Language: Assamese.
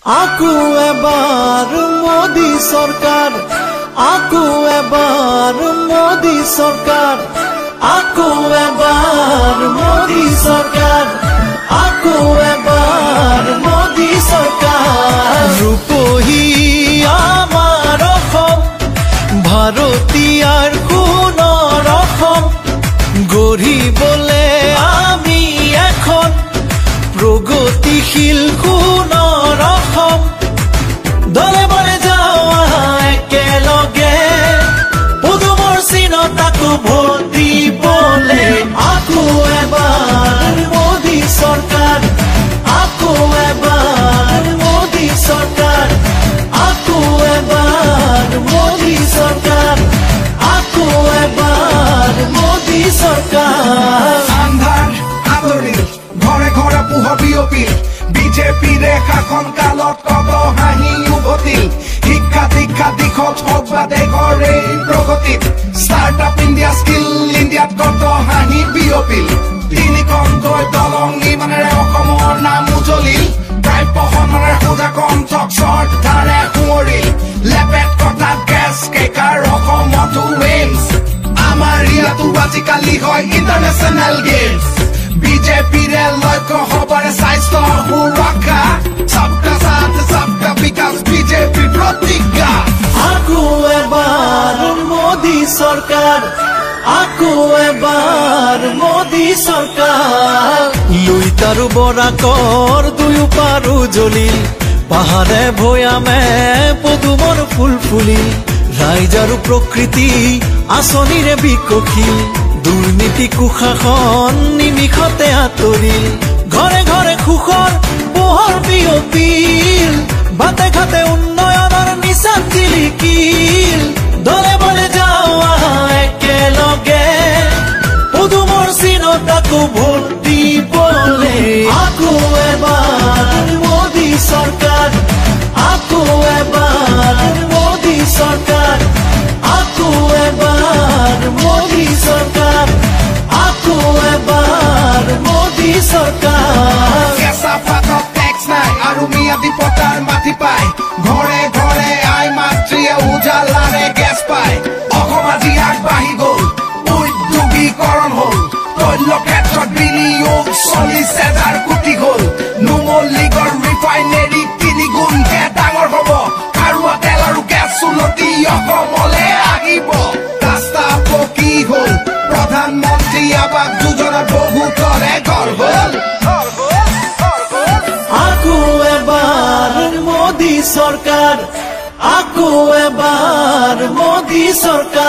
আকু এবার মোদি সরকার, আকু এবার মোদি সরকার, আকু এবার মোদি সরকার, আকু এবার মোদি সরকার। রূপহী আমার অসম, ভারতীয়ার সোণৰ অসম, গঢ়িবলে আমি এখন প্ৰগতিশীল সোণৰ অসম। দলে বলে যাওঁ একেলগে পদুমৰ চিনত আকৌ ভোট দিবলে। আকৌ এবাৰ মোদী চৰকাৰ, আকৌ এবাৰ মোদী চৰকাৰ, আকৌ এবাৰ মোদী চৰকাৰ, আকৌ এবাৰ মোদী চৰকাৰ। আন্ধাৰ আদৰি ঘৰে ঘৰে পোহ বিয়পিল, বিজেপিৰ শাসন কালত কত হাঁহি উভতিল। শিক্ষা দীক্ষা দিশত হওক বা দেশৰ এই প্ৰগতিত, ষ্টাৰ্টআপ ইণ্ডিয়া স্কিল ইণ্ডিয়াত কত হাঁহি বিয়পিল। তিনিখনকৈ দলং নিৰ্মাণেৰে অসমৰ নাম উজলিল, প্ৰায় প্ৰশমনেৰে সোজা কণ্ঠক শ্ৰদ্ধাৰে সোঁৱৰিল। লেপেট কটাত গেছ কেকাৰ অসমতো এইমছ, আমাৰ ইয়াতো আজিকালি হয় ইণ্টাৰনেশ্যনেল গেমছ। বিজেপিৰে লক্ষ্য সবৰে স্বাস্থ্য সুৰক্ষা, সবকা সাথ সবকা বিকাশ বিজেপিৰ প্ৰতিজ্ঞা। আকৌ এবাৰ মোদী চৰকাৰ, আকৌ এবাৰ মোদী চৰকাৰ। লুইতাৰু বৰাকৰ দুয়ো পাৰো জ্বলিল, পাহাৰে ভৈয়ামে পদুমৰ ফুল ফুলিল। ৰাইজ আৰু প্ৰকৃতি আঁচনিৰে বিকশিল, দুৰ্নীতি কুশাসন নিমিষতে আঁতৰিল। ঘৰে ঘৰে সুখৰ পোহৰ বিয়পিল, বাটে ঘাটে উন্নয়নৰ নিচান জিলিকিল। দলে বলে যাওঁ একেলগে পদুমৰ চিনত আকৌ ভোট দিবলে। আকৌ এবাৰ মোদী চৰকাৰ, আকৌ এবাৰ মোদী চৰকাৰ, আকৌ এবাৰ মোদী চৰকাৰ, আকৌ এবাৰ মোদী চৰকাৰ। কেঁচা পাতত টেক্স নাই আৰু ম্যাদী পটাৰ মাটি পায়, ঘৰে ঘৰে আই মাতৃয়ে উজালাৰে গেছ পায়। অসম আজি আগবাঢ়ি গ'ল, উদ্যোগীকৰণ হ'ল, তৈল ক্ষেত্ৰত বিনিয়োগ 40,000 কোটি হ'ল। নুমলীগড় ৰিফাইনেৰী 3 গুণকে ডাঙৰ হ'ব, খাৰুৱা তেল আৰু গেছ উন্নতি অসমলে আহিব। ৰাস্তা পকী হ'ল, প্ৰধানমন্ত্ৰী আৱাস যোজনাত বহুতৰে ঘৰ হ'ল। আকৌ এবাৰ মোদী চৰকাৰ, আকৌ এবাৰ মোদী চৰকাৰ।